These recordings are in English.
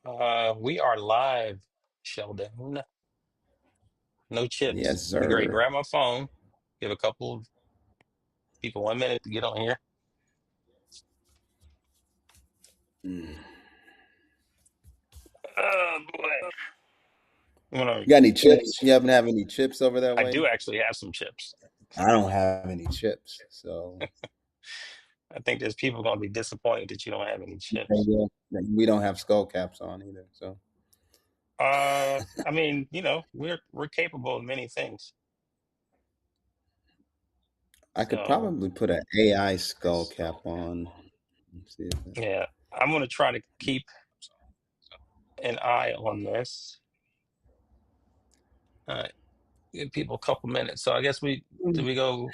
We are live, Sheldon. No chips. Yes, Let me go ahead and sir. grab my phone. Give a couple of people 1 minute to get on here. Mm. Oh boy. I'm gonna, You got any chips? You happen to have any chips over that I do way? actually have some chips. I don't have any chips, so I think there's people gonna be disappointed that you don't have any chips. we don't have skull caps on either. So I mean, we're capable of many things. I could So probably put an AI skull cap on. Let's see if yeah, I'm gonna try to keep an eye on this. All right, give people a couple minutes. So I guess we do we go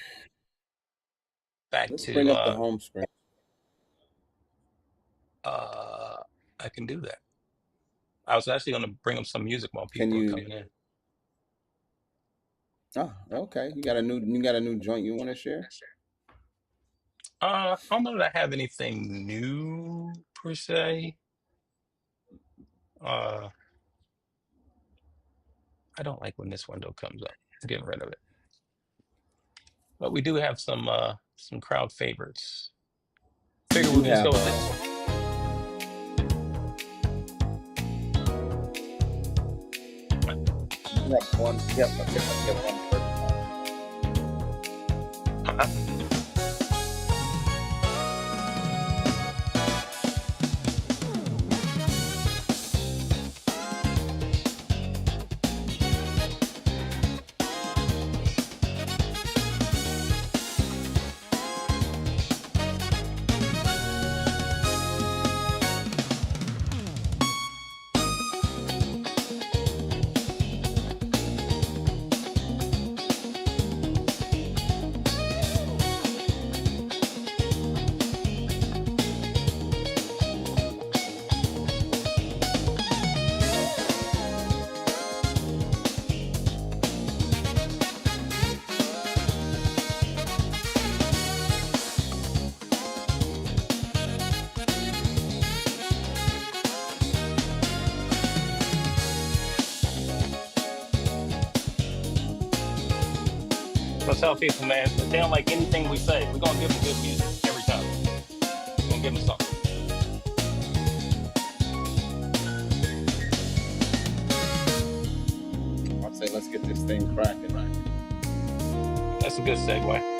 back let's to bring up the home screen. uh I can do that. I was actually going to bring up some music while Can people are you? coming in. Oh, okay. You got a new joint you want to share? I don't know that I have anything new per se. Uh, I don't like when this window comes up. I'm getting rid of it. But we do have some crowd favorites. We Figure we do can just have go with this. we have one. We have one person. Uh-huh. So tell people, man, if they don't like anything we say, we're gonna give them good music every time. We're gonna give them something. I'd say let's get this thing cracking. That's a good segue.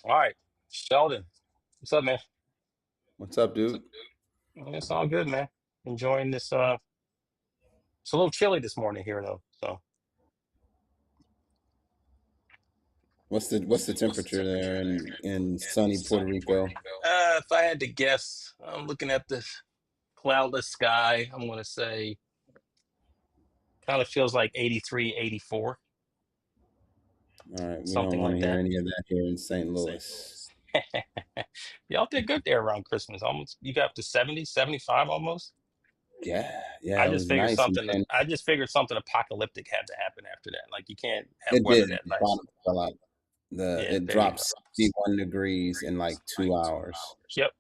All right, Sheldon, what's up, man? What's up, dude? It's all good, man. Enjoying this. It's a little chilly this morning here, though. So. What's the temperature there in sunny Puerto Rico? If I had to guess, I'm looking at this cloudless sky. I'm going to say kind of feels like 83, 84, All right, we don't something want to like hear that. any of that here in St. Louis. Y'all did good there around Christmas. Almost, you got up to 70, 75 almost. Yeah, yeah, it was nice. And then I just figured something apocalyptic had to happen after that. Like you can't have it weather did. that The nice. bottom fell out. Yeah, It there you go. dropped 61 degrees in like 2 hours. Yep.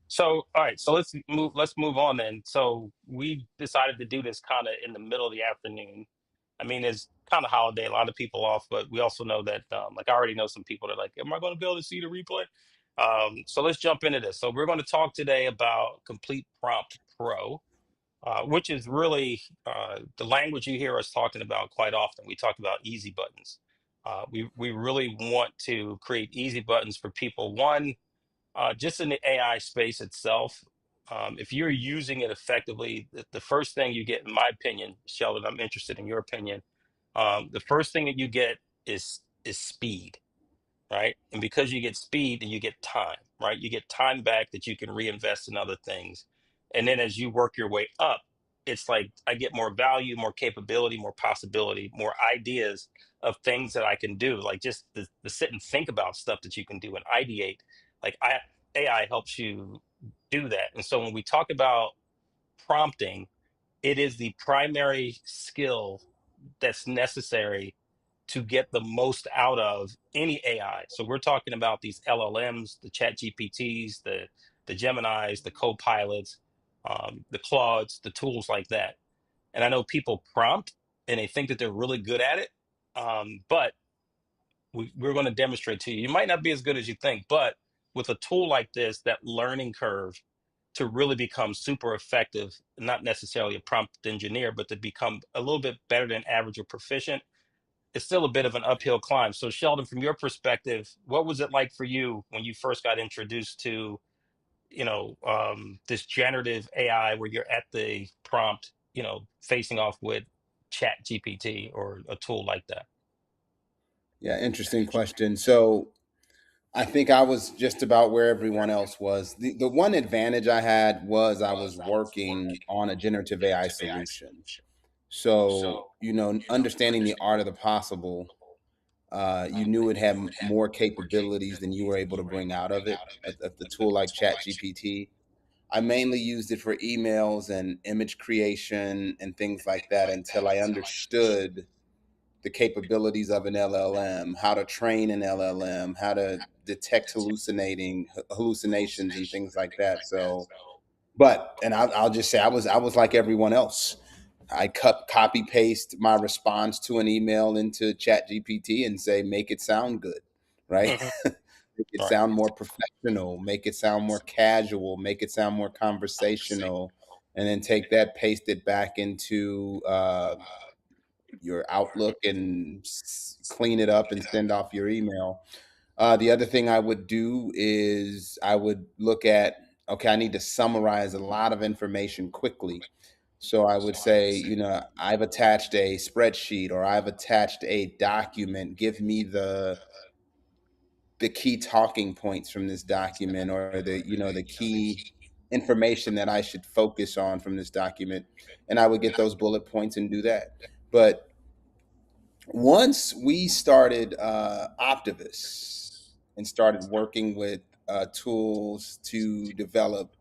So, all right, so let's move on then. So we decided to do this kind of in the middle of the afternoon. I mean, it's kind of holiday, a lot of people off, but we also know that like I already know some people that are like, am I going to be able to see the replay? So let's jump into this. So we're going to talk today about Complete Prompt Pro, which is really the language you hear us talking about quite often. We talk about easy buttons. We really want to create easy buttons for people. One, just in the AI space itself, if you're using it effectively, the first thing you get, in my opinion, Sheldon, I'm interested in your opinion. The first thing that you get is speed, right? And because you get speed, then you get time, right? You get time back that you can reinvest in other things. And then as you work your way up, it's like I get more value, more capability, more possibility, more ideas of things that I can do. Like just the sit and think about stuff that you can do and ideate. AI helps you do that. And so when we talk about prompting, it is the primary skill that's necessary to get the most out of any AI. So we're talking about these LLMs, the Chat GPTs, the Geminis, the co-pilots, the Claudes, the tools like that. And I know people prompt and they think that they're really good at it, but we're going to demonstrate to you. You might not be as good as you think, but with a tool like this, that learning curve to really become super effective, not necessarily a prompt engineer, but to become a little bit better than average or proficient, it's still a bit of an uphill climb. So, Sheldon, from your perspective, what was it like for you when you first got introduced to, this generative AI where you're at the prompt, facing off with Chat GPT or a tool like that? Yeah, interesting question. So I think I was just about where everyone else was. The one advantage I had was I was working on a generative AI solution. So, understanding the art of the possible, you knew it had more capabilities than you were able to bring out of it. The tool like ChatGPT, I mainly used it for emails and image creation and things like that until I understood the capabilities of an LLM, how to train an LLM, how to detect hallucinations and things like that. So, and I'll just say I was like everyone else. I copy paste my response to an email into Chat GPT and say, make it sound good, right? Hmm. Make it Right. sound more professional, make it sound more casual, make it sound more conversational, and then take that, paste it back into your Outlook and clean it up and send off your email. The other thing I would do is I would look at, okay, I need to summarize a lot of information quickly. So I would say, I've attached a spreadsheet or I've attached a document. Give me the key talking points from this document, or the key information that I should focus on from this document. And I would get those bullet points and do that. But once we started Optivus and started working with tools to develop,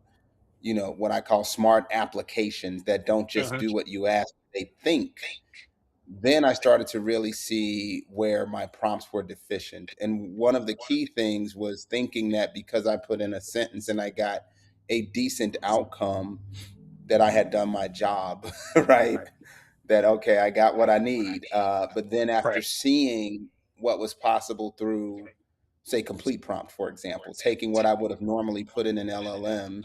what I call smart applications that don't just Hmm. do what you ask, they think. Then I started to really see where my prompts were deficient. And one of the key things was thinking that because I put in a sentence and I got a decent outcome, that I had done my job, right? That, okay, I got what I need. But then after Right. seeing what was possible through, say, complete prompt, for example, taking what I would have normally put in an LLM,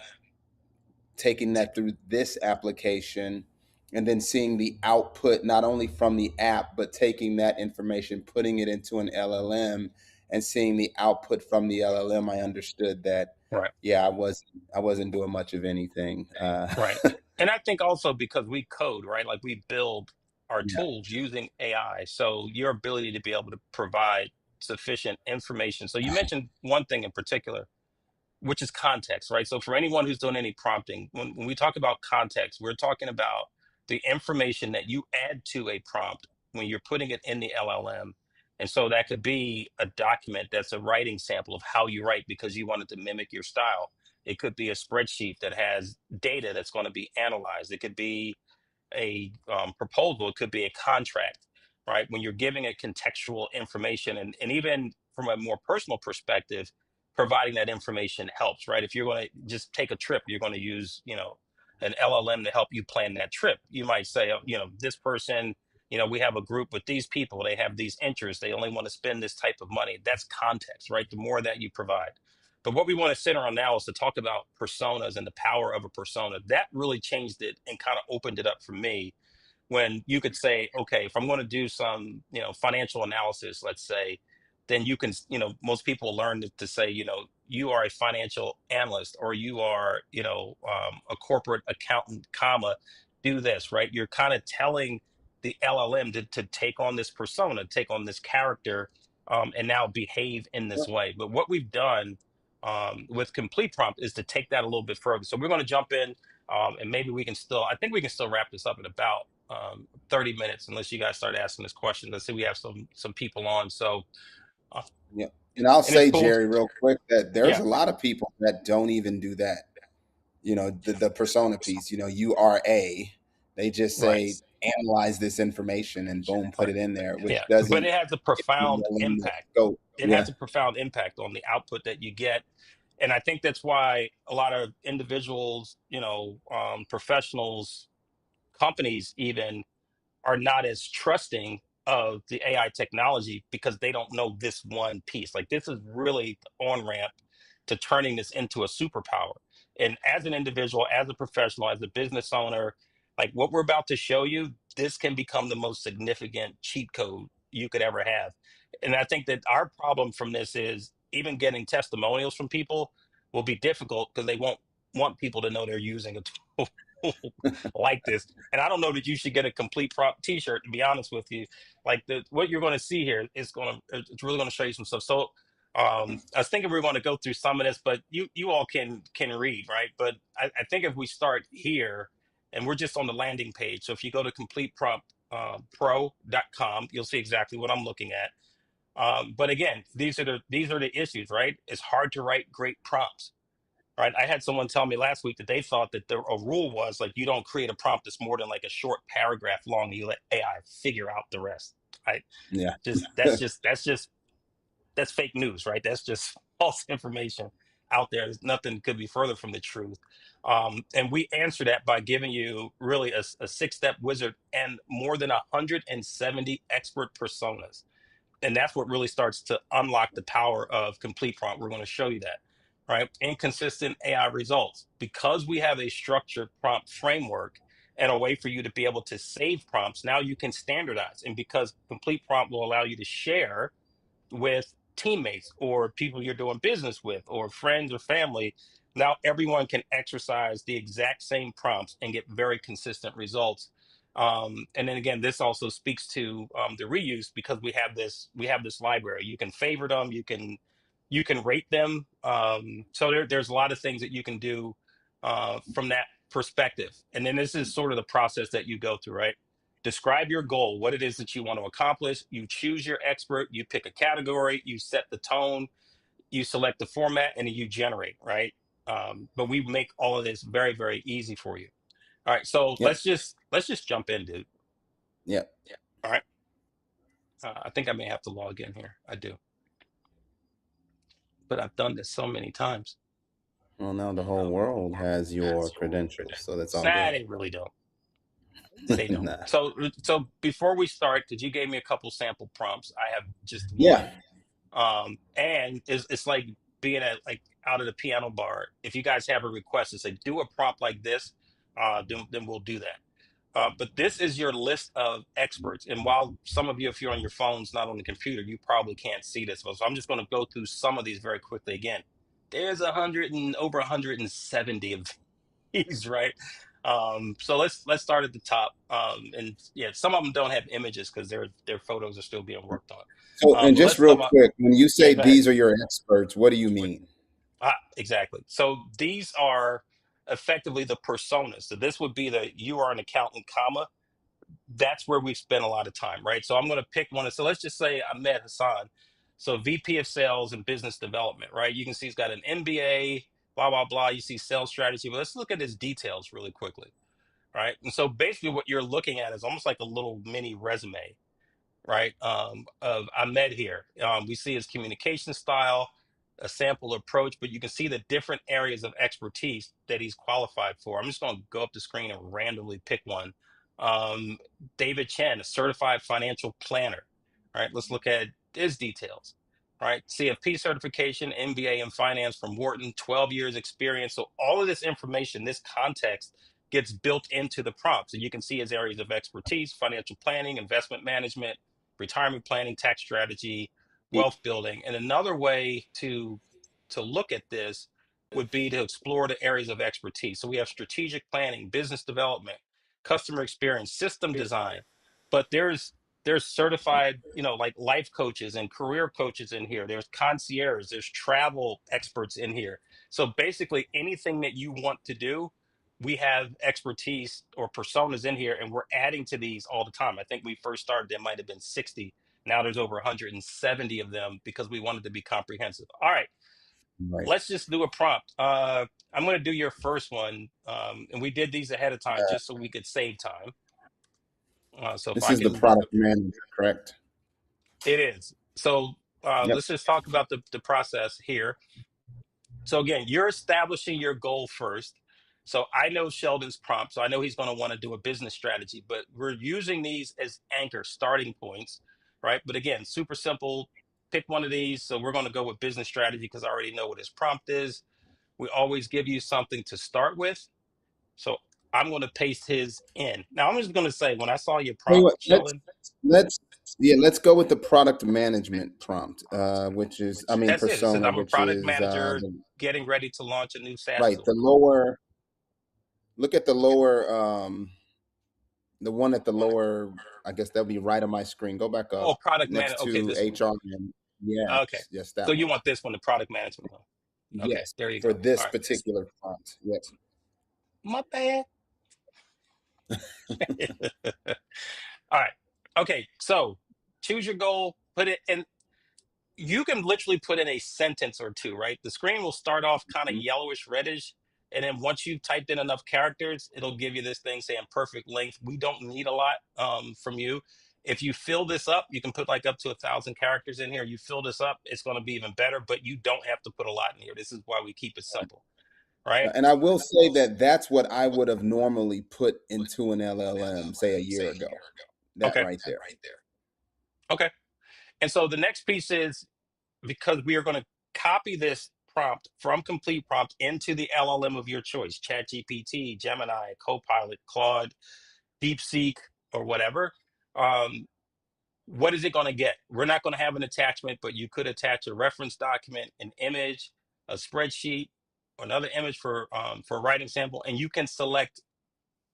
taking that through this application, and then seeing the output not only from the app, but taking that information, putting it into an LLM, and seeing the output from the LLM, I understood that, Right. yeah, I wasn't doing much of anything. Right. And I think also because we code, right? Like we build our Yeah, tools using AI. So your ability to be able to provide sufficient information. So you mentioned one thing in particular, which is context, right? So for anyone who's doing any prompting, when we talk about context, we're talking about the information that you add to a prompt when you're putting it in the LLM. And so that could be a document that's a writing sample of how you write because you wanted to mimic your style. It could be a spreadsheet that has data that's going to be analyzed. It could be a proposal, it could be a contract, right? When you're giving it contextual information, and even from a more personal perspective, providing that information helps, right? If you're going to just take a trip, you're going to use, an LLM to help you plan that trip. You might say, oh, this person, we have a group with these people, they have these interests, they only want to spend this type of money. That's context, right? The more that you provide. But what we want to sit on now is to talk about personas and the power of a persona. That really changed it and kind of opened it up for me when you could say, okay, if I'm going to do some, financial analysis, let's say, then you can, most people learn to say, you are a financial analyst or you are, a corporate accountant, comma, do this, right? You're kind of telling the LLM to take on this persona, take on this character, and now behave in this way. But what we've done with complete prompt is to take that a little bit further. So we're going to jump in, and maybe I think we can still wrap this up in about 30 minutes, unless you guys start asking this question. Let's see, we have some people on. So, uh, yeah. And I'll and it's say, cool. Jerry, real quick, that there's Yeah. a lot of people that don't even do that. The persona piece, you are a, they just Right. say analyze this information and boom, put it in there, which Yeah, but doesn't it has a give you profound the limit impact. scope. It has Yeah, a profound impact on the output that you get. And I think that's why a lot of individuals, professionals, companies even are not as trusting of the AI technology because they don't know this one piece. Like this is really the on ramp to turning this into a superpower. And as an individual, as a professional, as a business owner, like what we're about to show you, this can become the most significant cheat code you could ever have. And I think that our problem from this is even getting testimonials from people will be difficult because they won't want people to know they're using a tool like this. And I don't know that you should get a complete prop T-shirt. To be honest with you, like the what you're going to see here is it's really going to show you some stuff. So I was thinking we are going to go through some of this, but you all can read, right? But I think if we start here and we're just on the landing page, so if you go to completepromptpro.com, you'll see exactly what I'm looking at. But again, these are the issues, right? It's hard to write great prompts. Right. I had someone tell me last week that they thought that a rule was like you don't create a prompt that's more than like a short paragraph long and you let AI figure out the rest. Right. yeah, That's fake news, right? That's just false information out there. There's nothing could be further from the truth. And we answer that by giving you really a six-step wizard and more than 170 expert personas, and that's what really starts to unlock the power of complete prompt. We're going to show you that, right? Inconsistent AI results. Because we have a structured prompt framework and a way for you to be able to save prompts, now you can standardize. And because complete prompt will allow you to share with teammates or people you're doing business with or friends or family, now everyone can exercise the exact same prompts and get very consistent results. And then again, this also speaks to the reuse because we have this library. You can favorite them, you can rate them. So there's a lot of things that you can do from that perspective. And then this is sort of the process that you go through, right? Describe your goal, what it is that you want to accomplish. You choose your expert, you pick a category, you set the tone, you select the format, and then you generate, right? But we make all of this very, very easy for you. All right, so yep, let's just jump in, dude. yep. All right, I think I may have to log in here. I do, but I've done this so many times. Well, now the whole world has your credentials, so that's all Nah, good. they really don't. They don't. Nah. So before we start, because you gave me a couple sample prompts, I have just Yeah. one. And it's like being at like out at a piano bar. If you guys have a request to say do a prompt like this, then we'll do that. But this is your list of experts. And while some of you, if you're on your phones, not on the computer, you probably can't see this. So I'm just going to go through some of these very quickly again. There's over 170 of these, right? So let's start at the top. And yeah, some of them don't have images because their photos are still being worked on. So, and But just let's real come up. quick, when you Yeah, say go ahead. these are your experts, what do you mean? Exactly. So these are effectively the personas. So this would be the you are an accountant, comma. That's where we spend a lot of time, right? So I'm going to pick one. So let's just say Ahmed Hassan. So VP of Sales and Business Development, right? You can see he's got an MBA, blah, blah, blah. You see sales strategy. But let's look at his details really quickly, right? And so basically what you're looking at is almost like a little mini resume, right? Of Ahmed here. We see his communication style, a sample approach, but you can see the different areas of expertise that he's qualified for. I'm just going to go up the screen and randomly pick one. Um, David Chen, a certified financial planner. All right, let's look at his details. All right, CFP certification, MBA in finance from Wharton, 12 years experience. So all of this information, this context gets built into the prompt. So you can see his areas of expertise, financial planning, investment management, retirement planning, tax strategy, wealth building. And another way to look at this would be to explore the areas of expertise. So we have strategic planning, business development, customer experience, system design, but there's certified, like life coaches and career coaches in here. There's concierge, there's travel experts in here. So basically anything that you want to do, we have expertise or personas in here and we're adding to these all the time. I think we first started, there might have been 60. Now there's over 170 of them because we wanted to be comprehensive. All right, Right. let's just do a prompt. I'm going to do your first one. And we did these ahead of time just so we could save time. So if This I is the can, product manager, correct? it is. So Yep. let's just talk about the process here. So again, you're establishing your goal first. So I know Sheldon's prompt, so I know he's going to want to do a business strategy, but we're using these as anchor starting points, right? But again, super simple. Pick one of these. So we're going to go with business strategy because I already know what his prompt is. We always give you something to start with. So I'm going to paste his in. Now I'm just going to say, when I saw your Tell you prompt, what, Sheldon, let's yeah, let's go with the product management prompt, which is, I mean, that's it. It says persona, I'm a which product is manager getting ready to launch a new SaaS right, tool. the lower. Look at the lower, the one at the lower. I guess that'll be right on my screen. Go back Oh, up product manager. next Okay, to this one. HR. Okay. Yes, yes, So that you one. want this one, the product management one. Okay, Yes, there you for go. All this right. particular prompt. Yes. My bad. All right. Okay, so choose your goal, put it in. You can literally put in a sentence or two, right? The screen will start off kind of Mhm. yellowish, reddish. And then once you've typed in enough characters, it'll give you this thing saying perfect length. We don't need a lot from you. If you fill this up, you can put like up to 1,000 characters in here. You fill this up, it's going to be even better, but you don't have to put a lot in here. This is why we keep it simple, right? And I will say that that's what I would have normally put into an LLM, say a year ago. That Okay. right there. Okay. And so the next piece is, because we are going to copy this prompt from complete prompt into the LLM of your choice, ChatGPT, Gemini, Copilot, Claude, DeepSeek, or whatever. Um, what is it going to get? We're not going to have an attachment, but you could attach a reference document, an image, a spreadsheet, another image for a writing sample, and you can select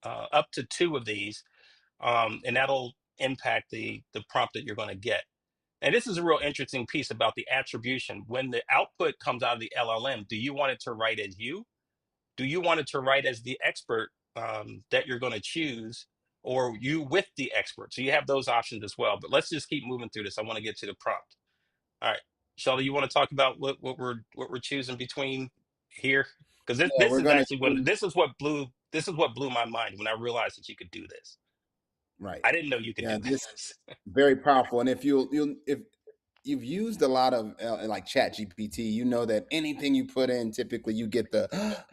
up to two of these, and that'll impact the prompt that you're going to get. And this is a real interesting piece about the attribution. When the output comes out of the LLM, do you want it to write as you? Do you want it to write as the expert that you're going to choose, or you with the expert? So you have those options as well. But let's just keep moving through this. I want to get to the prompt. All right, Shelly, you want to talk about what we're choosing between here? Because this Yeah, this we're is gonna actually when choose this is what blew my mind when I realized that you could do this. right. I didn't know you could Yeah, do this this. very powerful. And if you've used a lot of like Chat GPT, you know that anything you put in, typically you get the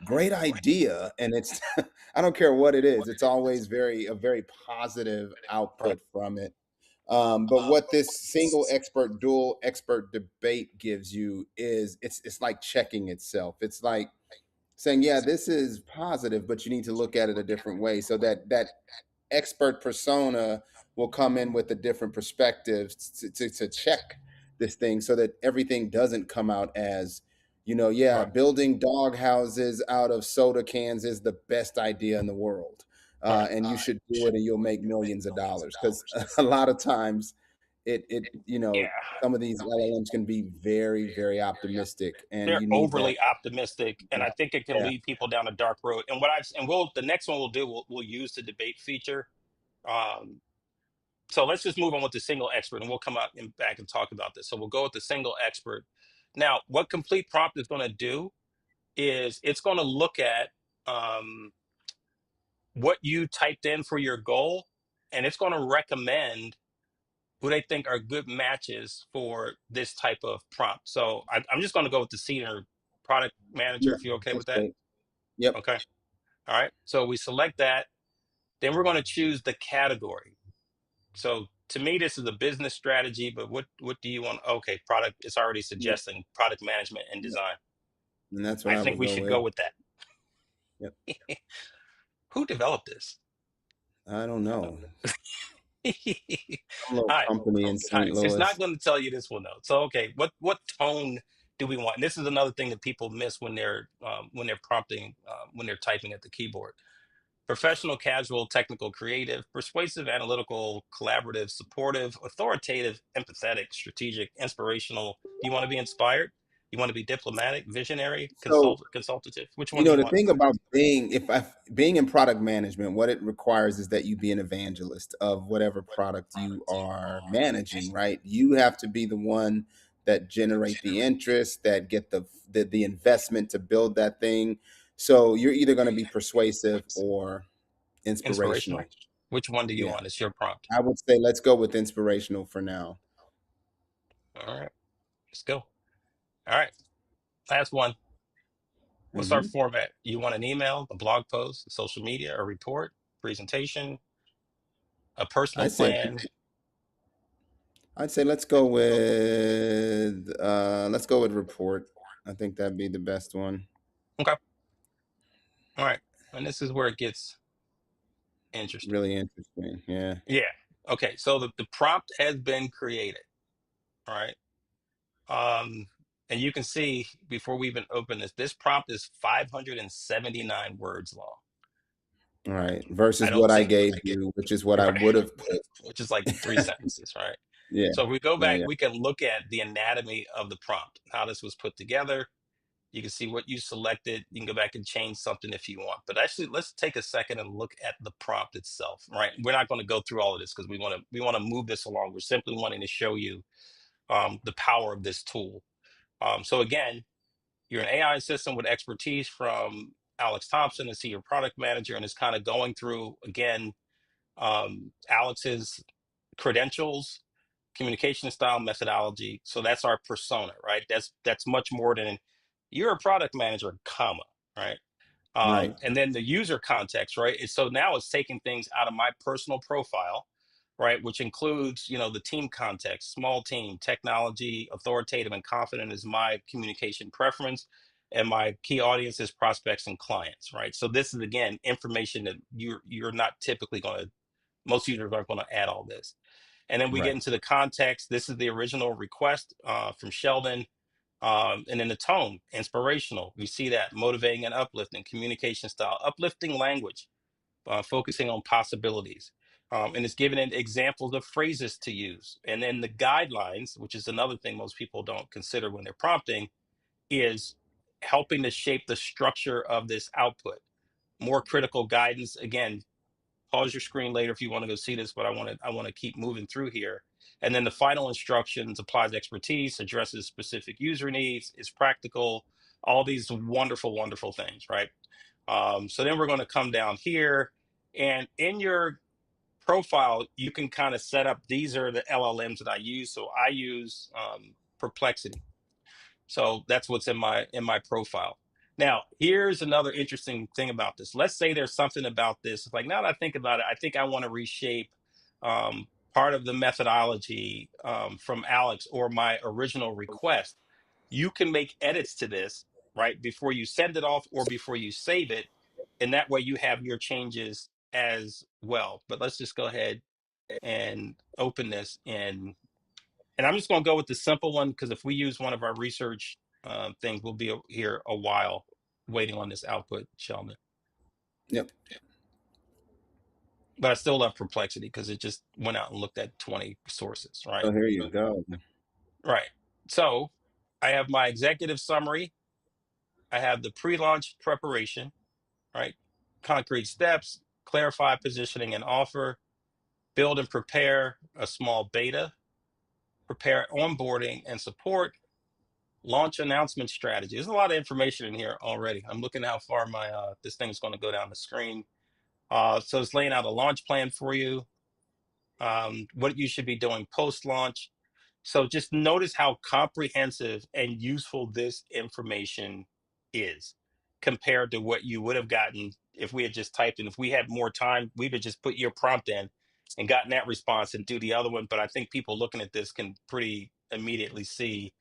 great idea, and it's I don't care what it is, it's always a very positive Right, output from it. But what this single expert, dual expert debate gives you is it's like checking itself. It's like saying, yeah, this is positive, but you need to look at it a different way. So that expert persona will come in with a different perspective to check this thing so that everything doesn't come out as, yeah, right, building dog houses out of soda cans is the best idea in the world. right. And you should do it and you'll make millions of dollars. Because a lot of times Yeah. some of these LLMs can be very, very optimistic and They're you need that. overly optimistic, and I think it can Yeah. lead people down a dark road. And we'll the next one we'll do, we'll use the debate feature. Um, so let's just move on with the single expert, and we'll come out and back and talk about this. So we'll go with the single expert. Now, what complete prompt is going to do is it's going to look at um, what you typed in for your goal, and it's going to recommend who they think are good matches for this type of prompt. So I'm just going to go with the senior product manager, Yeah, if you're okay with that's that. great. Yep. Okay. All right. So we select that. Then we're going to choose the category. So to me, this is a business strategy, but what do you want? Okay, product. It's already Yep. suggesting product management and Yep. design. And that's what I I think would we go should with. go with that. Yep. Who developed this? I don't know. All Some little right. company in All St. right. It's not Louis. going to tell you this one though. So okay, what tone do we want? And this is another thing that people miss when they're prompting when they're typing at the keyboard. Professional, casual, technical, creative, persuasive, analytical, collaborative, supportive, authoritative, empathetic, strategic, inspirational. Do you want to be inspired? You want to be diplomatic, visionary, So, consultative? Which one do you the want? thing about being in product management, what it requires is that you be an evangelist of whatever product you are managing, right? You have to be the one that generate the interest, that get the investment to build that thing. So you're either going to be persuasive or Inspirational. inspirational. Which one do you Yeah, want? It's your prompt. I would say let's go with inspirational for now. All right, let's go. All right, last one. What's our Hmm. format? You want an email, a blog post, social media, a report, presentation, a personal I'd say plan? I'd say let's go with report. I think that'd be the best one. Okay. All right. And this is where it gets interesting. Really interesting. Yeah. Yeah. Okay. So the prompt has been created. All right. Um, and you can see before we even open this, this prompt is 579 words long. All All right. right. I Versus don't what I think, gave you, which is what I right, would have put. which is like 3 sentences, right? Yeah. So if we go Yeah. back, Yeah. we can look at the anatomy of the prompt, how this was put together. You can see what you selected. You can go back and change something if you want. But actually, let's take a second and look at the prompt itself, right? We're not going to go through all of this because we want to move this along. We're simply wanting to show you the power of this tool. So again, you're an AI system with expertise from Alex Thompson, a senior product manager, and is kind of going through again Alex's credentials, communication style, methodology. So that's our persona, right? That's much more than you're a product manager, comma, right? Right. And then the user context, right? So now it's taking things out of my personal profile, right? Which includes, the team context, small team, technology, authoritative and confident is my communication preference. And my key audience is prospects and clients, right? So this is again information that you're not typically going to, most users aren't going to add all this. And then we get Right. into the context. This is the original request from Sheldon. And then the tone, inspirational. We see that motivating and uplifting, communication style, uplifting language, focusing on possibilities. And it's giving it examples of phrases to use. And then the guidelines, which is another thing most people don't consider when they're prompting, is helping to shape the structure of this output. More critical guidance, again, pause your screen later if you want to go see this, but I want to keep moving through here. And then the final instructions applies expertise, addresses specific user needs, is practical, all these wonderful, wonderful things, right? So then we're going to come down here, and in your profile, you can kind of set up. These are the LLMs that I use. So I use Perplexity. So that's what's in my profile. Now, here's another interesting thing about this. Let's say there's something about this. It's like now that I think about it, I think I want to reshape part of the methodology from Alex or my original request. You can make edits to this right before you send it off or before you save it, and that way you have your changes as well. But let's just go ahead and open this and I'm just going to go with the simple one because if we use one of our research things, we'll be here a while waiting on this output, Sheldon. Yep. But I still love Perplexity because it just went out and looked at 20 sources, right? So here you go. Right. So I have my executive summary. I have the pre-launch preparation, right? Concrete steps, clarify positioning and offer, build and prepare a small beta, prepare onboarding and support, launch announcement strategy. There's a lot of information in here already. I'm looking how far my this thing is going to go down the screen. So it's laying out a launch plan for you, what you should be doing post launch. So just notice how comprehensive and useful this information is compared to what you would have gotten if we had just typed in. If we had more time, we'd have just put your prompt in and gotten that response and do the other one. But I think people looking at this can pretty immediately see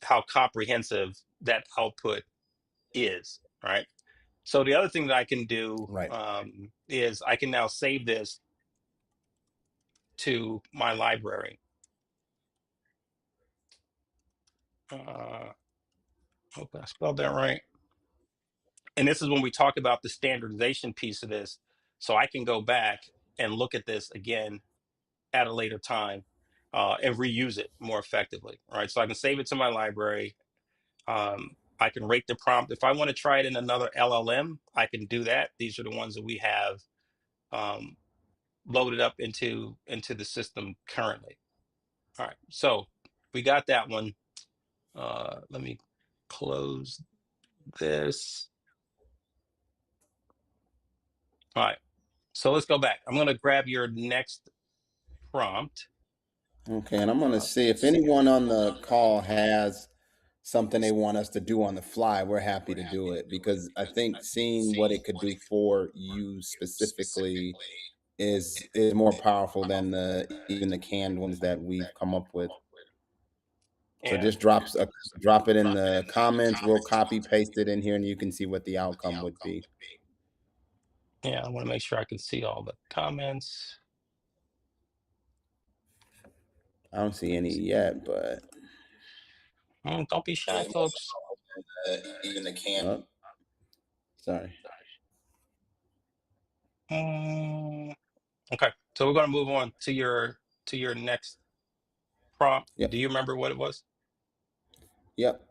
how comprehensive that output is, right? So the other thing that I can do Right. is I can now save this to my library. Uh, hope I spelled that right. And this is when we talk about the standardization piece of this. So I can go back and look at this again at a later time and reuse it more effectively, right? So I can save it to my library. I can rate the prompt. If I want to try it in another LLM, I can do that. These are the ones that we have um, loaded up into the system currently. All right, so we got that one. Let me close this. All right, So let's go back. I'm going to grab your next prompt. Okay, and I'm gonna see if anyone on the call has something they want us to do on the fly. We're happy to do it because I think seeing what it could do for you specifically is more powerful than the even the canned ones that we've come up with. So Yeah. just drop it in the comments. We'll copy paste it in here, and you can see what the outcome would be. Yeah. I want to make sure I can see all the comments. I don't see any yet, but Don't be shy, folks. even the can. Oh, sorry. Mm, okay. So we're going to move on to your next prompt. Yep. Do you remember what it was? Yep.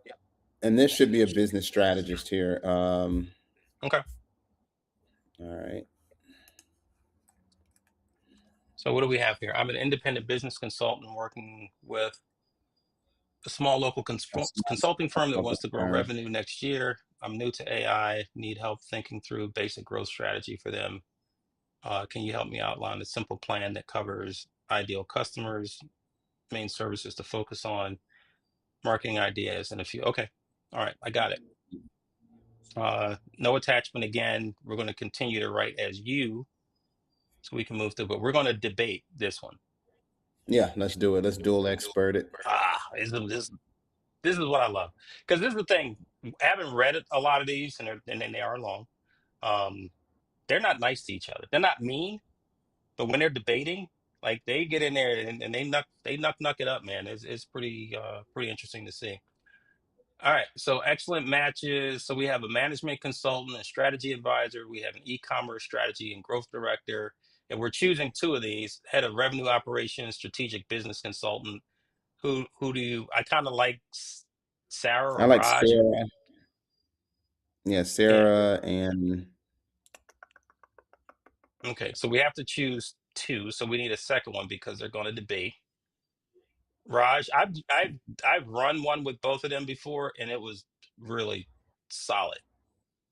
And this should be a business strategist here. Okay. All right. So what do we have here? I'm an independent business consultant working with a small local That's consulting firm that local wants to grow firm. revenue next year. I'm new to AI, need help thinking through basic growth strategy for them. Can you help me outline a simple plan that covers ideal customers, main services to focus on, marketing ideas, and a few? Okay. All right. I got it. No attachment again. We're going to continue to write as you so we can move through, but we're going to debate this one. Yeah, let's do it. Let's dual expert it. This is what I love because this is the thing. I haven't read a lot of these, and then they are long. Um, they're not nice to each other. They're not mean, but when they're debating, like they get in there and they knock it up, man. It's pretty interesting to see. All right, so excellent matches. So we have a management consultant, a strategy advisor. We have an e-commerce strategy and growth director, and we're choosing two of these: head of revenue operations, strategic business consultant. Who do you? I kind of like Sarah I or like Raj. Sarah. Yeah, Yeah. Sarah and Okay, so we have to choose two. So we need a second one because they're going to debate. Raj, I've run one with both of them before, and it was really solid,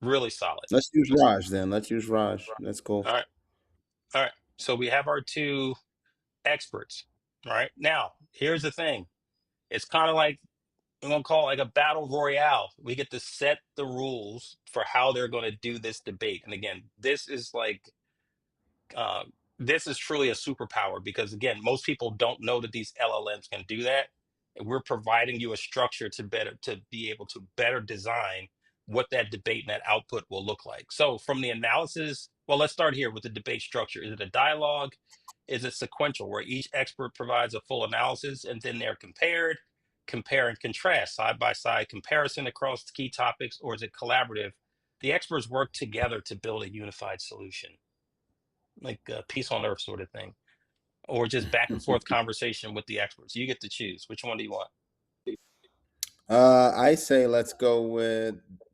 really solid. let's use Raj then. Let's use Raj. That's cool. All right, all right. So we have our two experts. All right. Now, here's the thing. It's kind of like I'm gonna call it like a battle royale. We get to set the rules for how they're going to do this debate. And again, uh, this is truly a superpower because again, most people don't know that these LLMs can do that. And we're providing you a structure to be able to better design what that debate and that output will look like. So from the analysis, well, let's start here with the debate structure. Is it a dialogue? Is it sequential where each expert provides a full analysis and then they're compared, compare and contrast, side by side comparison across key topics, or is it collaborative? The experts work together to build a unified solution, like a peace on earth sort of thing, or just back and forth conversation with the experts. You get to choose. Which one do you want? I say let's go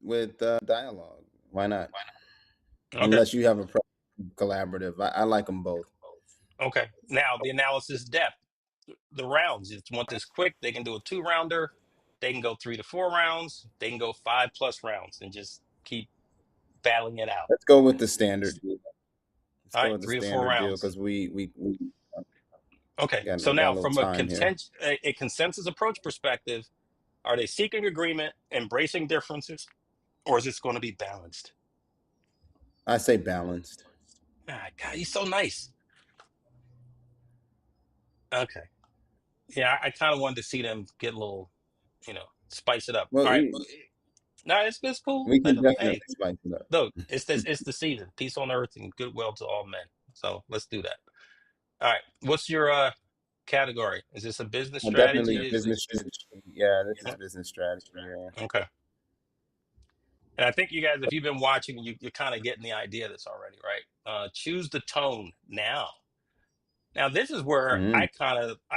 with dialogue. Why not? Okay. Unless you have a collaborative. I like them both. Okay. Now the analysis depth, the rounds. If you want this quick, they can do a two rounder. They can go 3 to 4 rounds. They can go 5+ rounds and just keep battling it out. Let's go with the standard deal. Let's All go right, with the 3 to 4 standard deal rounds. because we Okay. So got a now, little from a time here. a consensus approach perspective, are they seeking agreement, embracing differences, or is this going to be balanced? I say balanced. Ah, God, he's so nice. Okay. Yeah, I kind of wanted to see them get a little, spice it up. Well, All right. No, it's cool. we Let can them, definitely hey, spice it up. look, it's the season. Peace on earth and goodwill to all men. So let's do that. All right. What's your category? Is this a business Definitely strategy? Is it? business strategy. Yeah, this is Yeah. business strategy. Yeah. Okay. And I think you guys, if you've been watching, you're kind of getting the idea of this already, right? Choose the tone now. Now, this is where Mm-hmm. I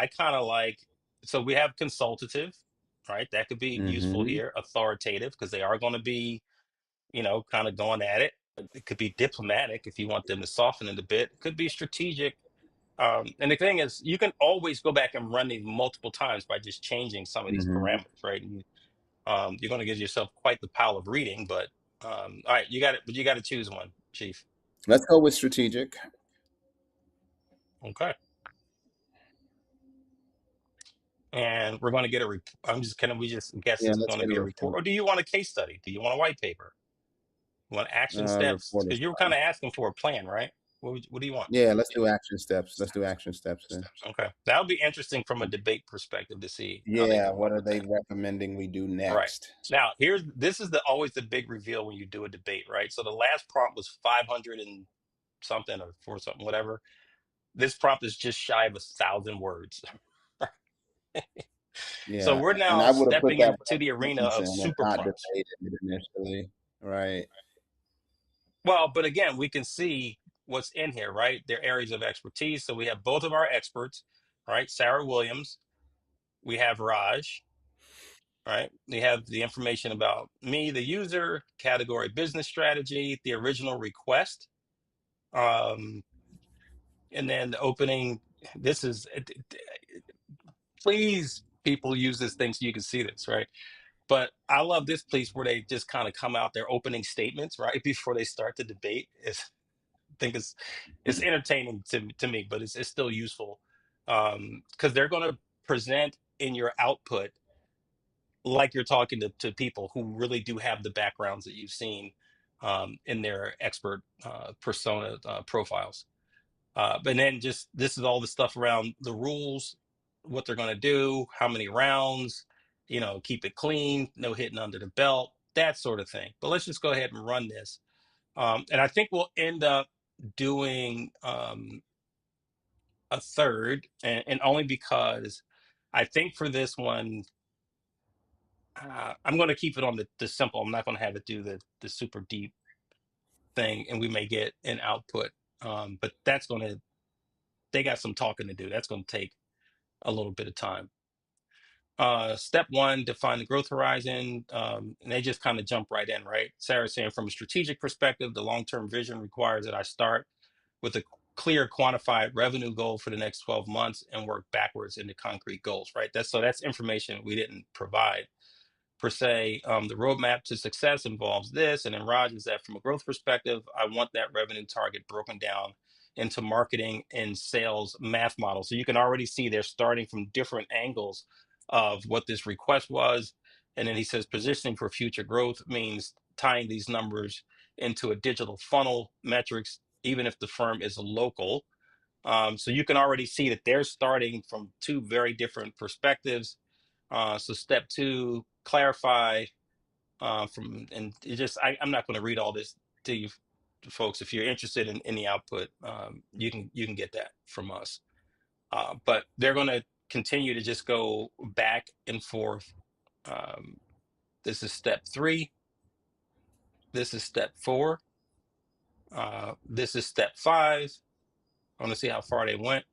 kind of like. So we have consultative, right? That could be useful Mm-hmm. here. Authoritative, because they are going to be, kind of going at it. It could be diplomatic if you want them to soften it a bit. It could be strategic. And the thing is, you can always go back and run these multiple times by just changing some of these Mm-hmm. parameters, right? You're going to give yourself quite the pile of reading, but all right, you got it. But you got to choose one, Chief. Let's go with strategic. Okay. And we're going to get a I'm just, can we just guess Yeah, this is let's going to get a be a report? report. Or do you want a case study? Do you want a white paper? You want action steps? Report is Because you were kind fine. of asking for a plan, right? What do you want? Yeah, let's do action steps. Let's do action steps then. Okay. That would be interesting from a debate perspective to see how they Yeah, come what up are with they that. recommending we do All right. next? Now, this is the always the big reveal when you do a debate, right? So the last prompt was 500 and something or four something, whatever. This prompt is just shy of 1,000 words. So Yeah, we're and now I would have put stepping that into the without arena of sentencing and super not prompts. debated it initially. Right. Well, but again, we can see what's in here, right? Their areas of expertise. So we have both of our experts, right? Sarah Williams, we have Raj, right? We have the information about me, the user, category business strategy, the original request, um, and then the opening. This is, please, people use this thing so you can see this, right? But I love this piece where they just kind of come out their opening statements right before they start the debate. Think it's entertaining to me, but it's still useful because they're going to present in your output like you're talking to people who really do have the backgrounds that you've seen in their expert persona profiles. But then just this is all the stuff around the rules, what they're going to do, how many rounds, keep it clean, no hitting under the belt, that sort of thing. But let's just go ahead and run this. And I think we'll end up doing a third, and only because I think for this one, I'm going to keep it on the simple. I'm not going to have it do the super deep thing, and we may get an output. But they got some talking to do. That's going to take a little bit of time. Step one, define the growth horizon. And they just kind of jump right in, right? Sarah's saying from a strategic perspective, the long-term vision requires that I start with a clear quantified revenue goal for the next 12 months and work backwards into concrete goals, right? That's information we didn't provide per se. The roadmap to success involves this, and then Raj is that from a growth perspective, I want that revenue target broken down into marketing and sales math models. So you can already see they're starting from different angles of what this request was. And then he says positioning for future growth means tying these numbers into a digital funnel metrics, even if the firm is local. So you can already see that they're starting from two very different perspectives. So step two, clarify from, and it just, I'm not going to read all this to you folks. If you're interested in the output, you can get that from us. But they're going to continue to just go back and forth. Um, this is step three. This is step four. This is step five. I want to see how far they went.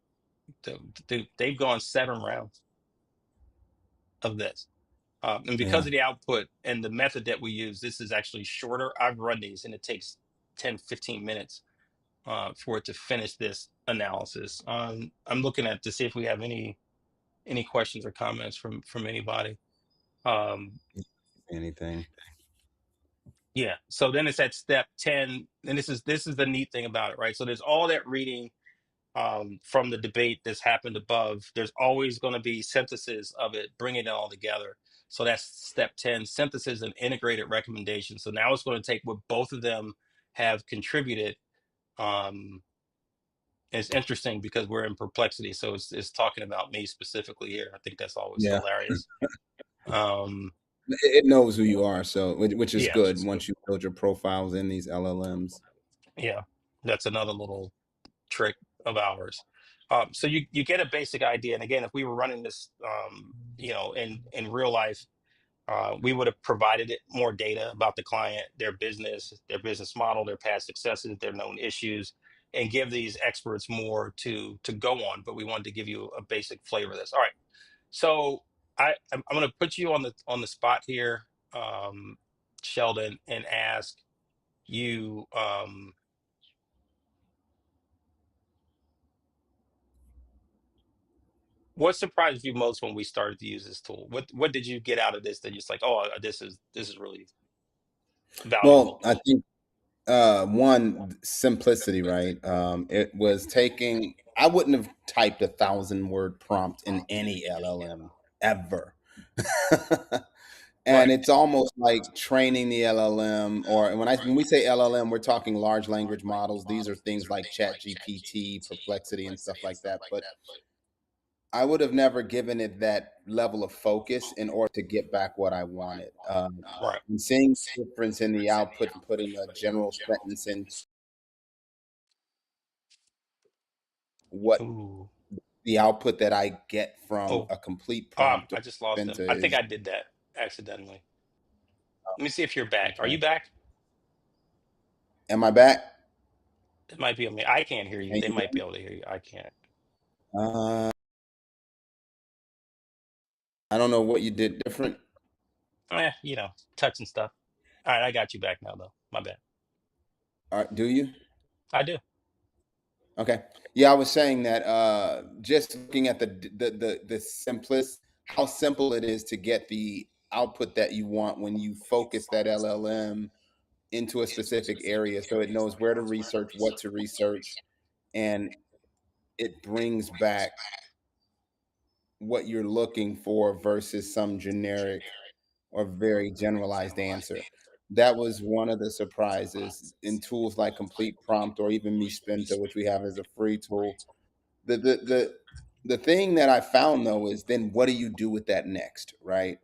They've gone 7 rounds of this. And because Yeah. of the output and the method that we use, this is actually shorter. I've run these and it takes 10, 15 minutes for it to finish this analysis. I'm looking at to see if we have any questions or comments from anybody. Um, Anything. yeah. So then it's at step 10, and this is the neat thing about it, right? So there's all that reading from the debate that's happened above. There's always going to be synthesis of it, bringing it all together. So that's step 10, synthesis and integrated recommendation. So now it's going to take what both of them have contributed. Um, and it's interesting because we're in perplexity. So it's talking about me specifically here. I think that's always Yeah. hilarious. Um, It knows who you are, so which is yeah, good once you build your profiles in these LLMs. yeah, that's another little trick of ours. So you get a basic idea. And again, if we were running this, in real life, we would have provided it more data about the client, their business model, their past successes, their known issues, and give these experts more to go on. But we wanted to give you a basic flavor of this. All right. So I'm going to put you on the spot here, Sheldon, and ask you. What surprised you most when we started to use this tool? What did you get out of this that you're just like, oh, this is really Well, valuable? I think one simplicity, right? It was taking I wouldn't have typed 1,000 word prompt in any LLM ever. And Right. it's almost like training the LLM, or when we say LLM, we're talking large language models. These are things like Chat GPT, Perplexity, and stuff like that. But I would have never given it that level of focus in order to get back what I wanted. Right. And seeing the difference in the output and putting a general sentence in what Ooh. the output that I get from Oh, a complete prompt or I just lost him. Venta I think is. I did that accidentally. Let me see if you're back. Are Okay. you back? Am I back? It might be on me. I can't hear you. Can They you might be able to hear you. I can't. I don't know what you did different. Touching stuff. All right, I got you back now, though. My bad. Do you? I do. Okay. Yeah, I was saying that just looking at the simplest, how simple it is to get the output that you want when you focus that LLM into a specific area, so it knows where to research, what to research, and it brings back what you're looking for versus some generic or very generalized answer. That was one of the surprises in tools like Complete Prompt or even Me Spinta, which we have as a free tool. The thing that I found though is then what do you do with that next, right?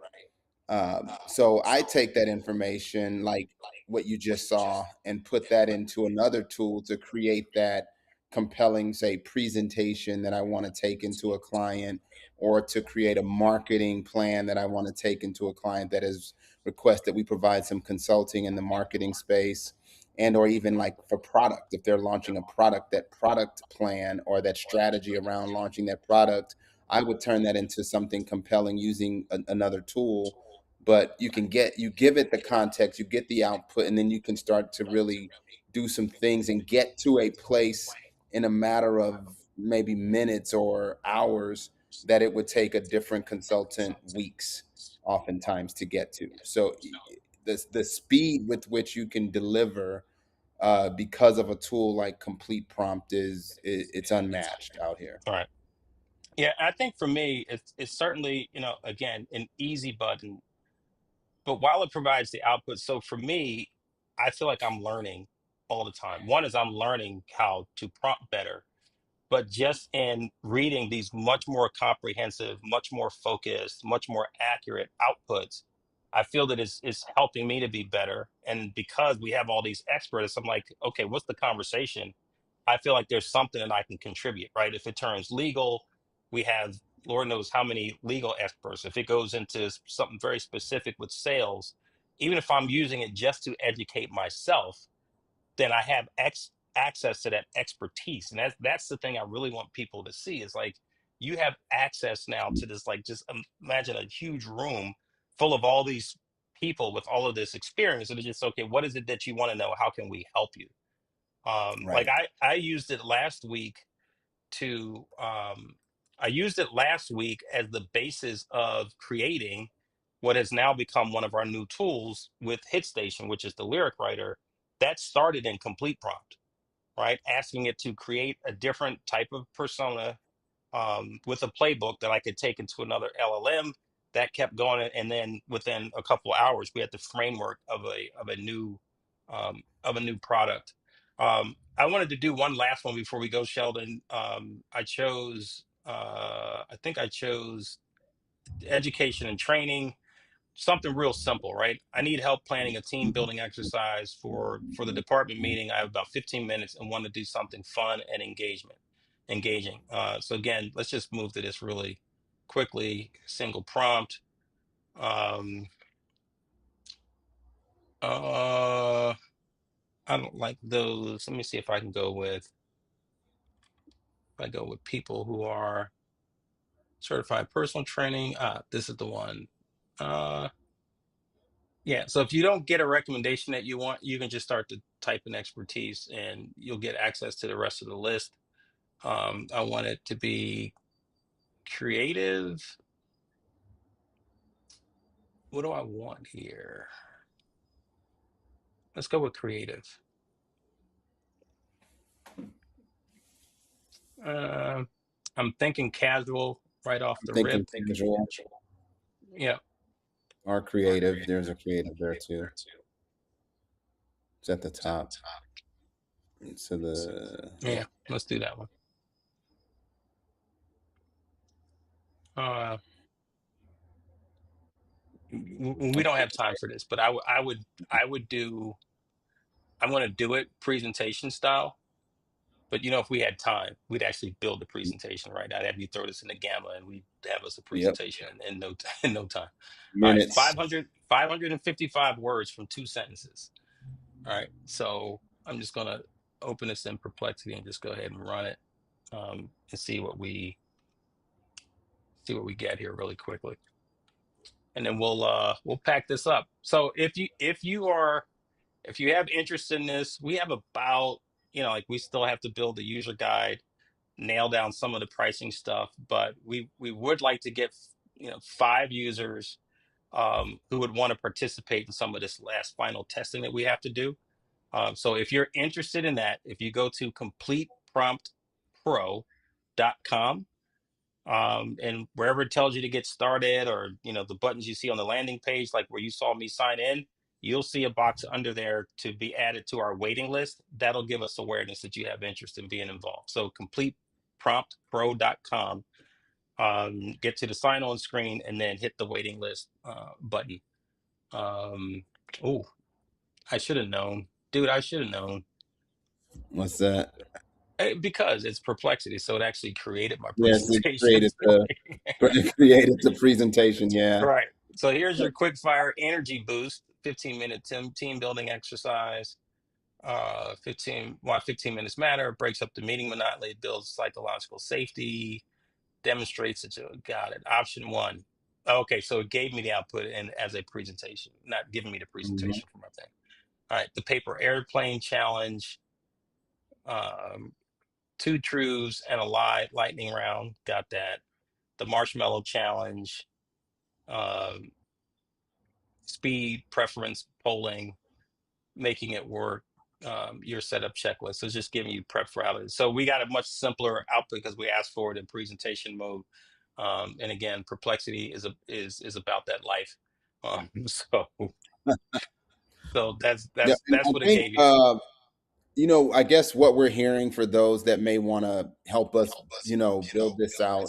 So I take that information, like what you just saw, and put that into another tool to create that compelling, say, presentation that I want to take into a client, or to create a marketing plan that I want to take into a client that has requested we provide some consulting in the marketing space, and or even like for product, if they're launching a product, that product plan or that strategy around launching that product, I would turn that into something compelling using another tool. But you give it the context, you get the output, and then you can start to really do some things and get to a place in a matter of maybe minutes or hours that it would take a different consultant weeks oftentimes to get to. So the speed with which you can deliver because of a tool like Complete Prompt it's unmatched out here. All right. Yeah, I think for me, it's certainly, again, an easy button, but while it provides the output, so for me, I feel like I'm learning all the time. One is I'm learning how to prompt better, but just in reading these much more comprehensive, much more focused, much more accurate outputs, I feel that it's helping me to be better. And because we have all these experts, I'm like, okay, what's the conversation? I feel like there's something that I can contribute, right? If it turns legal, we have Lord knows how many legal experts. If it goes into something very specific with sales, even if I'm using it just to educate myself, then I have access to that expertise. And that's the thing I really want people to see is like you have access now to this, like just imagine a huge room full of all these people with all of this experience. And it's just okay, what is it that you want to know? How can we help you? Like Right. I used it last week to I used it last week as the basis of creating what has now become one of our new tools with HitStation, which is the lyric writer that started in Complete Prompt, right? Asking it to create a different type of persona with a playbook that I could take into another LLM that kept going. And then within a couple of hours, we had the framework of a new product. I wanted to do one last one before we go, Sheldon. I think I chose education and training, something real simple, right? I need help planning a team building exercise for the department meeting. I have about 15 minutes and want to do something fun and engaging. So again, let's just move to this really quickly. Single prompt. Um, uh, I don't like those. Let me see if I can go with. If I go with people who are certified personal training. This is the one. Uh, Yeah, so if you don't get a recommendation that you want, you can just start to type in expertise and you'll get access to the rest of the list. I want it to be creative. What do I want here? Let's go with creative. Uh, I'm thinking casual right off I'm the thinking rip. casual Yeah, or creative. There's a creative there too. It's at the top. So the yeah. Let's do that one. Uh, we don't have time for this, but I would do. I'm going to do it presentation style. But if we had time, we'd actually build the presentation, right? I'd have you throw this in the Gamma, and we'd have us a yep presentation in no in no time. All right, minutes. 555 words from two sentences. All right, so I'm just gonna open this in Perplexity and just go ahead and run it, and see what we get here really quickly, and then we'll pack this up. So if you have interest in this, we have about like we still have to build the user guide, nail down some of the pricing stuff, but we would like to get 5 users who would want to participate in some of this last final testing that we have to do. So if you're interested in that, if you go to completepromptpro.com, and wherever it tells you to get started, or the buttons you see on the landing page, like where you saw me sign in, you'll see a box under there to be added to our waiting list. That'll give us awareness that you have interest in being involved. So completepromptpro.com, get to the sign on screen and then hit the waiting list button. um oh, I should have known, dude. I should have known. What's that? Because it's Perplexity, so it actually created my Yes, it presentation created for the me. it created the presentation. Yeah. Right. So here's your quick fire energy boost, 15-minute team building exercise. 15 minutes matter, breaks up the meeting monotony, builds psychological safety, demonstrates that you got it. Option one. Okay, so it gave me the output and as a presentation, not giving me the Mhm. presentation for my thing. All right, the paper airplane challenge, um, two truths and a lie lightning round, got that. The marshmallow challenge, um, speed preference polling, making it work, your setup checklist. So it's just giving you prep for others. So we got a much simpler output because we asked for it in presentation mode. And again, Perplexity is about that life. So that's Yeah, that's and that's I what it think gave you. I guess what we're hearing for those that may want to help us, build this out,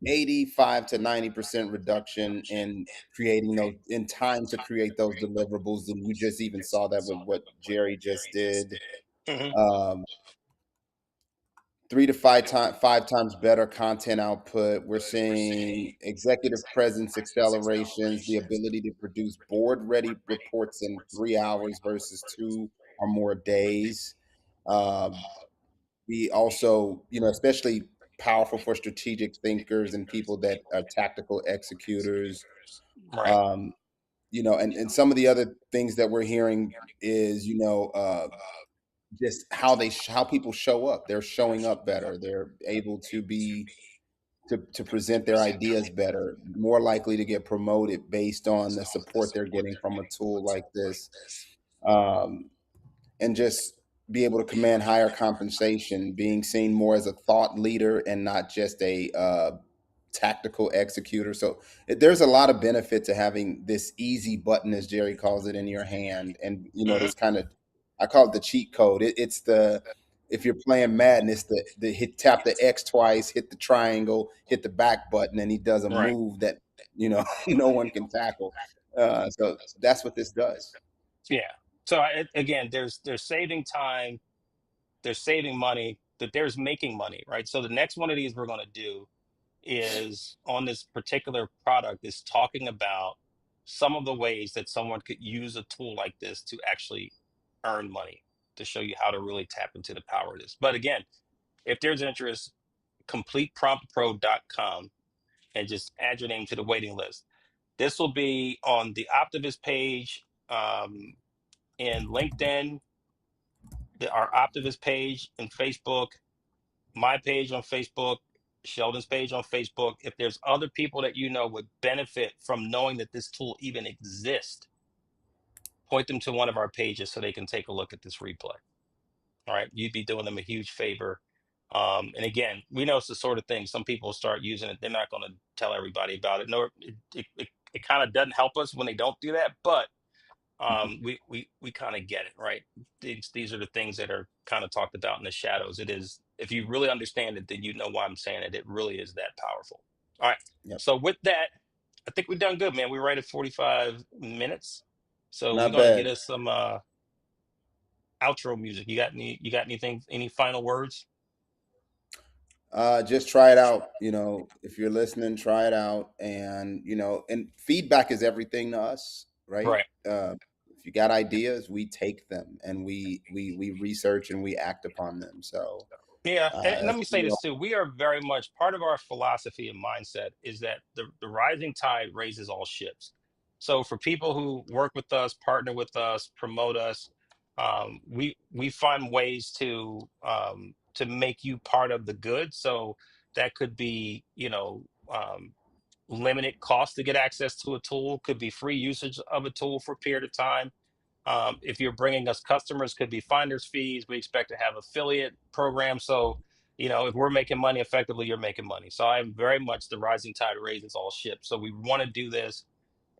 85 to 90% reduction in creating those in time to create those deliverables. And you just even saw that with what Jerry just did. Hmm. Um, 3 to 5 times better content output. We're seeing executive presence accelerations, the ability to produce board ready reports in 3 hours versus 2 or more days. Um, we also, especially powerful for strategic thinkers and people that are tactical executors. Right. Um, and some of the other things that we're hearing is, just how people show up. They're showing up better. They're able to present their ideas better, more likely to get promoted based on the support they're getting from a tool like this. Um, and just be able to command higher compensation, being seen more as a thought leader and not just a tactical executor. So there's a lot of benefit to having this easy button, as Jerry calls it, in your hand. And Hmm. this kind of, I call it the cheat code. It's the if you're playing Madden, it's the hit tap the X twice, hit the triangle, hit the back button, and he does a Right. move that no one can tackle. So that's what this does. Yeah. So again, there's saving time, there's saving money, that there's making money, right? So the next one of these we're going to do is on this particular product is talking about some of the ways that someone could use a tool like this to actually earn money, to show you how to really tap into the power of this. But again, if there's interest, completepromptpro.com, and just add your name to the waiting list. This will be on the Optivus page, in LinkedIn, our Optivus page in Facebook, my page on Facebook, Sheldon's page on Facebook. If there's other people that would benefit from knowing that this tool even exists, point them to one of our pages so they can take a look at this replay. All right, you'd be doing them a huge favor. And again, we know it's the sort of thing some people start using it, they're not going to tell everybody about it. Nor it kind of doesn't help us when they don't do that, but Mhm. we kind of get it, right? These are the things that are kind of talked about in the shadows. It is, if you really understand it, then you know why I'm saying it. It really is that powerful. All right. Yep. So with that, I think we've done good, man. We're right at 45 minutes. So we're Not gonna get bad. us some outro music. You got anything, any final words? Just try it out. If you're listening, try it out. And, and feedback is everything to us, right? Right. If you got ideas, we take them and we research and we act upon them. So Yeah, and let that's me say really this all. too. We are very much part of our philosophy and mindset is that the rising tide raises all ships. So for people who work with us, partner with us, promote us, we find ways to make you part of the good. So that could be, limited cost to get access to a tool, could be free usage of a tool for a period of time. If you're bringing us customers, could be finder's fees. We expect to have affiliate programs. So, if we're making money effectively, you're making money. So I'm very much the rising tide raises all ships. So we want to do this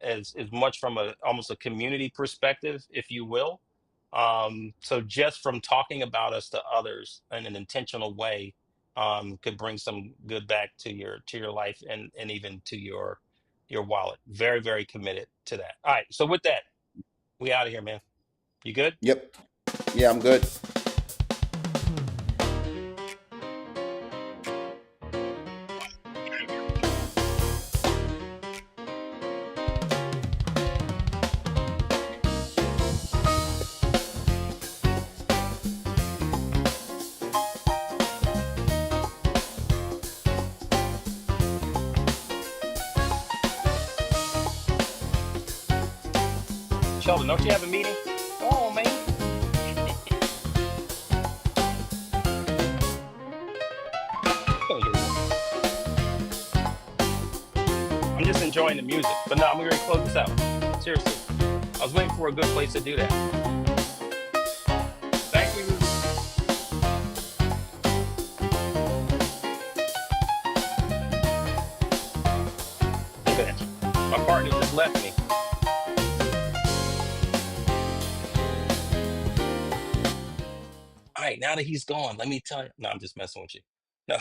as much from a almost a community perspective, if you will. So just from talking about us to others in an intentional way, could bring some good back to your life and even to your wallet. Very, very committed to that. All right. So with that, we out of here, man. You good? Yep. Yeah, I'm good. Sheldon, don't you have a meeting? Go on, man. Gonna get one. I'm just enjoying the music. But no, I'm going to close this out. Seriously. I was waiting for a good place to do that. Thank you. Look at that. My partner just left me. All right, now that he's gone, let me tell you. No, I'm just messing with you. No,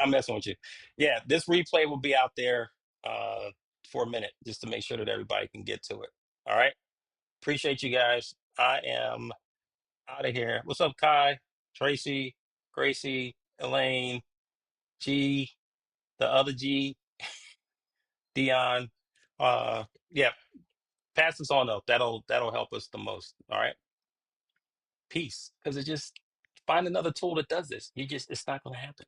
I'm messing with you. Yeah, this replay will be out there uh, for a minute just to make sure that everybody can get to it. All right. Appreciate you guys. I am out of here. What's up, Kai, Tracy, Gracie, Elaine, G, the other G, Dion? Yeah, pass this on up. That'll help us the most. All right. Peace. Because it just find another tool that does this. It's not gonna happen.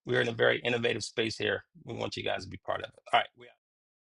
We're in a very innovative space here. We want you guys to be part of it. All right. We out.